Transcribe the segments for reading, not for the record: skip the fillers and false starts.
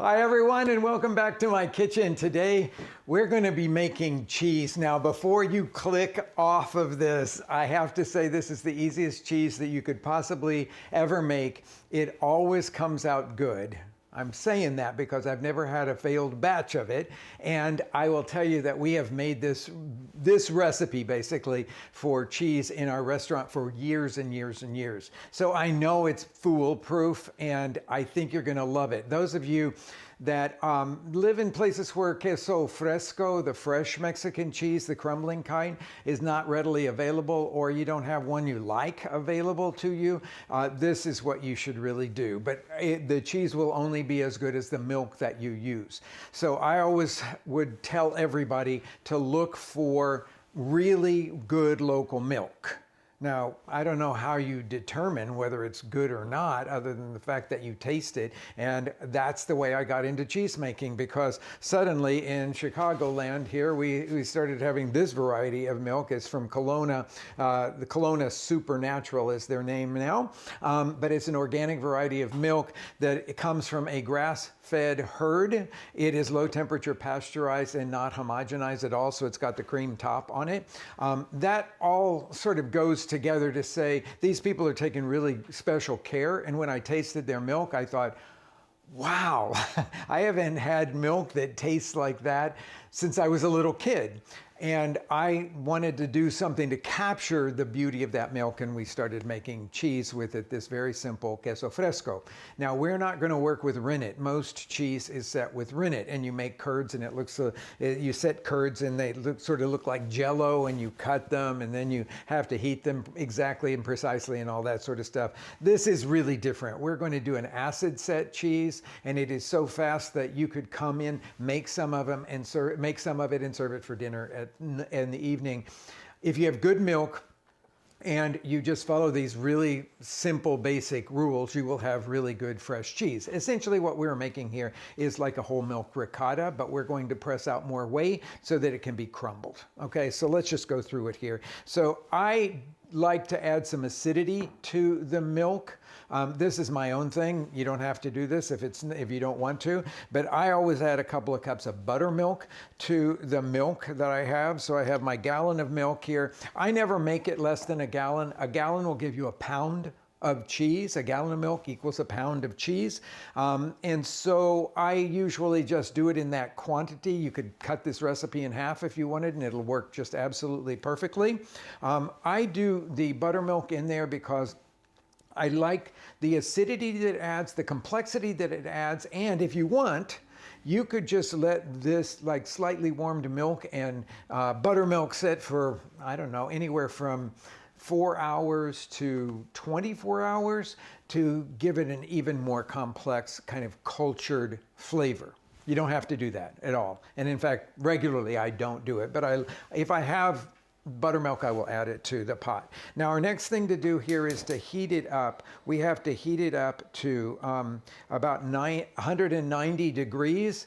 Hi everyone, and welcome back to my kitchen. Today we're going to be making cheese. Now before you click off of this, I have to say this is the easiest cheese that you could possibly ever make. It always comes out good. I'm saying that because I've never had a failed batch of it, and I will tell you that we have made this recipe basically for cheese in our restaurant for years and years and years. So I know it's foolproof, and I think you're going to love it. Those of you that live in places where Queso Fresco, the fresh Mexican cheese, the crumbling kind, is not readily available, or you don't have one you like available to you, this is what you should really do. But the cheese will only be as good as the milk that you use. So I always would tell everybody to look for really good local milk. Now, I don't know how you determine whether it's good or not, other than the fact that you taste it. And that's the way I got into cheese making, because suddenly in Chicagoland here, we started having this variety of milk. It's from Kelowna. The Kelowna Supernatural is their name now. But it's an organic variety of milk that comes from a grass-fed herd. It is low temperature pasteurized and not homogenized at all, so it's got the cream top on it. That all sort of goes together to say these people are taking really special care. And when I tasted their milk, I thought, wow, I haven't had milk that tastes like that since I was a little kid. And I wanted to do something to capture the beauty of that milk, and we started making cheese with it, this very simple queso fresco. Now, we're not going to work with rennet. Most cheese is set with rennet, and you make curds, and it looks, you set curds, and they sort of look like Jell-O, and you cut them, and then you have to heat them exactly and precisely and all that sort of stuff. This is really different. We're going to do an acid set cheese, and it is so fast that you could come in, make some of them, and make some of it and serve it for dinner in the evening. If you have good milk and you just follow these really simple basic rules, you will have really good fresh cheese. Essentially what we're making here is like a whole milk ricotta, but we're going to press out more whey so that it can be crumbled. Okay, so let's just go through it here. So I like to add some acidity to the milk. This is my own thing. You don't have to do this if you don't want to, but I always add a couple of cups of buttermilk to the milk that I have. So I have my gallon of milk here. I never make it less than a gallon. A gallon will give you a pound of cheese. A gallon of milk equals a pound of cheese. And so I usually just do it in that quantity. You could cut this recipe in half if you wanted, and it'll work just absolutely perfectly. I do the buttermilk in there because I like the acidity that it adds, the complexity that it adds, and if you want, you could just let this like slightly warmed milk and buttermilk sit for, I don't know, anywhere from 4 hours to 24 hours to give it an even more complex kind of cultured flavor. You don't have to do that at all. And in fact, regularly I don't do it, but if I have buttermilk, I will add it to the pot. Now, our next thing to do here is to heat it up. We have to heat it up to about 190 degrees.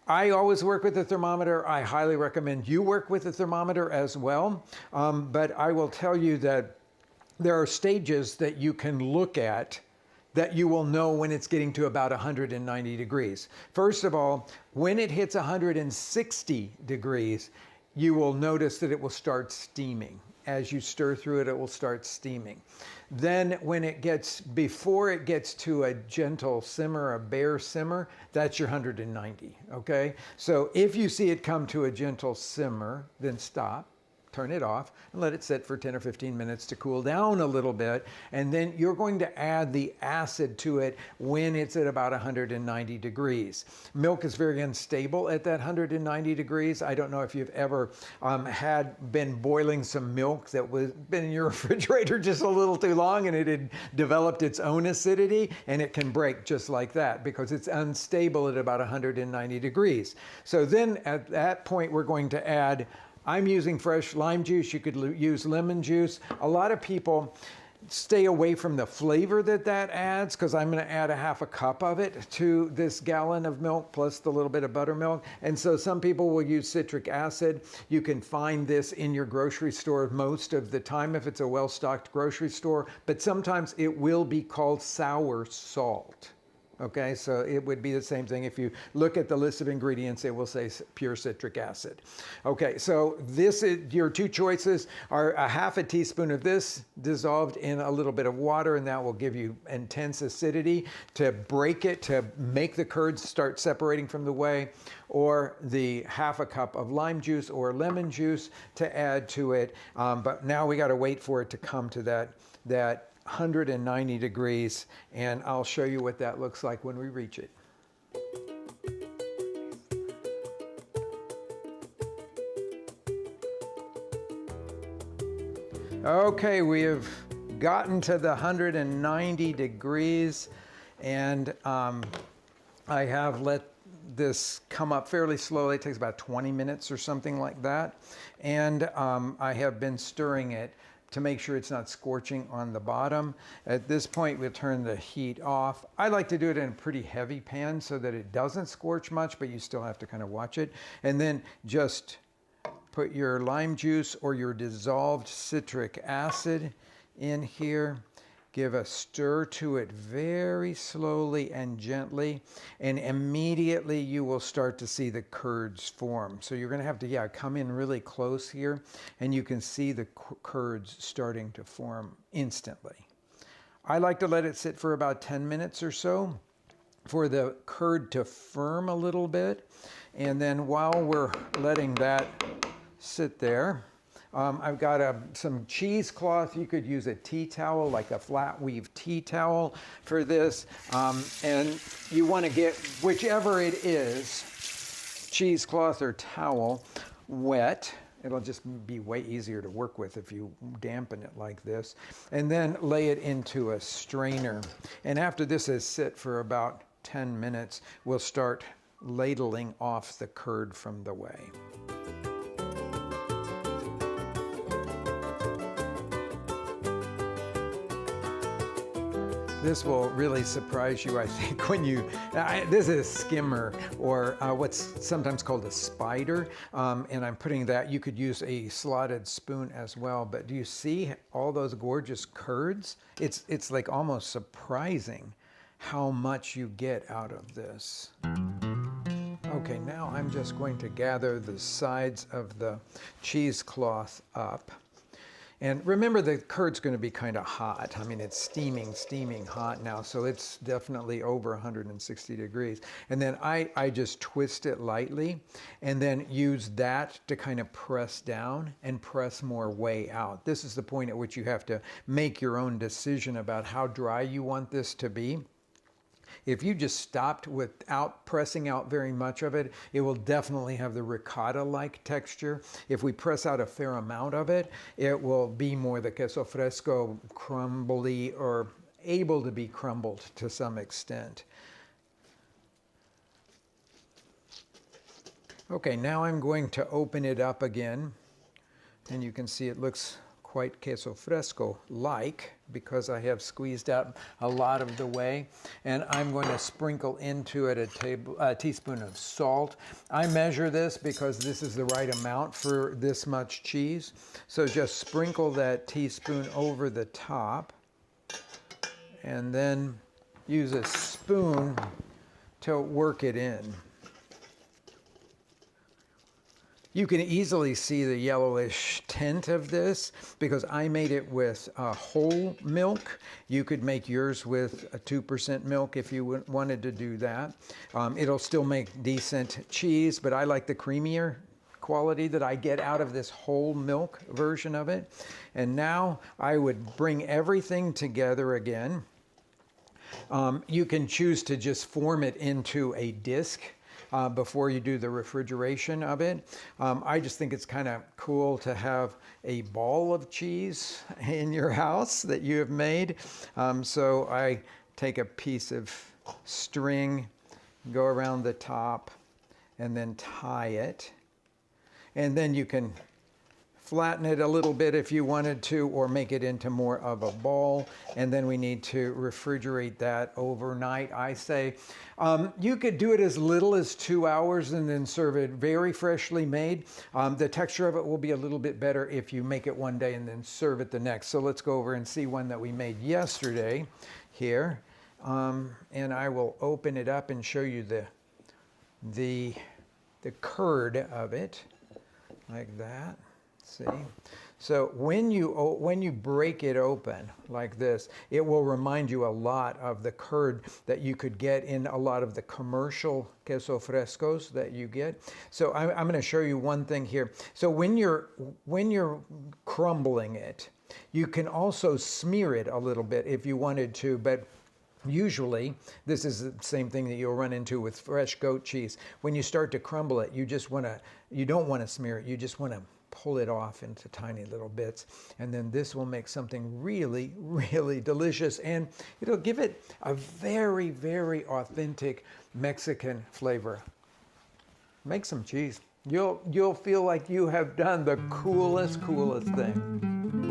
I always work with a thermometer. I highly recommend you work with a thermometer as well. But I will tell you that there are stages that you can look at that you will know when it's getting to about 190 degrees. First of all, when it hits 160 degrees, you will notice that it will start steaming. As you stir through it, it will start steaming. Then before it gets to a gentle simmer, a bare simmer, that's your 190, okay? So if you see it come to a gentle simmer, then stop, turn it off, and let it sit for 10 or 15 minutes to cool down a little bit. And then you're going to add the acid to it when it's at about 190 degrees. Milk is very unstable at that 190 degrees. I don't know if you've ever been boiling some milk that was been in your refrigerator just a little too long and it had developed its own acidity, and it can break just like that because it's unstable at about 190 degrees. So then at that point, we're going to add, I'm using fresh lime juice. You could use lemon juice. A lot of people stay away from the flavor that adds, because I'm going to add a half a cup of it to this gallon of milk plus the little bit of buttermilk. And so some people will use citric acid. You can find this in your grocery store most of the time if it's a well-stocked grocery store, but sometimes it will be called sour salt. Okay, so it would be the same thing. If you look at the list of ingredients, it will say pure citric acid. Okay, so this is your two choices are a half a teaspoon of this dissolved in a little bit of water, and that will give you intense acidity to break it, to make the curds start separating from the whey, or the half a cup of lime juice or lemon juice to add to it. But now we got to wait for it to come to that 190 degrees, and I'll show you what that looks like when we reach it. Okay, we have gotten to the 190 degrees, and I have let this come up fairly slowly. It takes about 20 minutes or something like that, and I have been stirring it to make sure it's not scorching on the bottom. At this point, we'll turn the heat off. I like to do it in a pretty heavy pan so that it doesn't scorch much, but you still have to kind of watch it. And then just put your lime juice or your dissolved citric acid in here. Give a stir to it very slowly and gently, and immediately you will start to see the curds form. So you're going to have to, come in really close here, and you can see the curds starting to form instantly. I like to let it sit for about 10 minutes or so for the curd to firm a little bit. And then while we're letting that sit there, I've got some cheesecloth. You could use a tea towel, like a flat weave tea towel for this. And you want to get whichever it is, cheesecloth or towel, wet. It'll just be way easier to work with if you dampen it like this. And then lay it into a strainer. And after this has sit for about 10 minutes, we'll start ladling off the curd from the whey. This will really surprise you, I think, when you, this is a skimmer, or what's sometimes called a spider, and I'm putting that, you could use a slotted spoon as well, but do you see all those gorgeous curds? It's like almost surprising how much you get out of this. Okay, now I'm just going to gather the sides of the cheesecloth up. And remember, the curd's going to be kind of hot. I mean, it's steaming hot now, so it's definitely over 160 degrees. And then I just twist it lightly and then use that to kind of press down and press more whey out. This is the point at which you have to make your own decision about how dry you want this to be. If you just stopped without pressing out very much of it, it will definitely have the ricotta-like texture. If we press out a fair amount of it, it will be more the queso fresco, crumbly, or able to be crumbled to some extent. Okay, now I'm going to open it up again, and you can see it looks quite queso fresco-like because I have squeezed out a lot of the whey, and I'm going to sprinkle into it a teaspoon of salt. I measure this because this is the right amount for this much cheese. So just sprinkle that teaspoon over the top, and then use a spoon to work it in. You can easily see the yellowish tint of this because I made it with whole milk. You could make yours with a 2% milk if you wanted to do that. It'll still make decent cheese, but I like the creamier quality that I get out of this whole milk version of it. And now I would bring everything together again. You can choose to just form it into a disc before you do the refrigeration of it. I just think it's kind of cool to have a ball of cheese in your house that you have made. So I take a piece of string, go around the top, and then tie it. And then you can flatten it a little bit if you wanted to, or make it into more of a ball. And then we need to refrigerate that overnight, I say. You could do it as little as 2 hours and then serve it very freshly made. The texture of it will be a little bit better if you make it one day and then serve it the next. So let's go over and see one that we made yesterday here. And I will open it up and show you the curd of it, like that. See? So when you break it open like this, it will remind you a lot of the curd that you could get in a lot of the commercial queso frescos that you get. So I'm going to show you one thing here. So when you're crumbling it, you can also smear it a little bit if you wanted to, but usually, this is the same thing that you'll run into with fresh goat cheese. When you start to crumble it, you don't want to smear it, you just want to pull it off into tiny little bits. And then this will make something really, really delicious. And it'll give it a very, very authentic Mexican flavor. Make some cheese. You'll feel like you have done the coolest thing.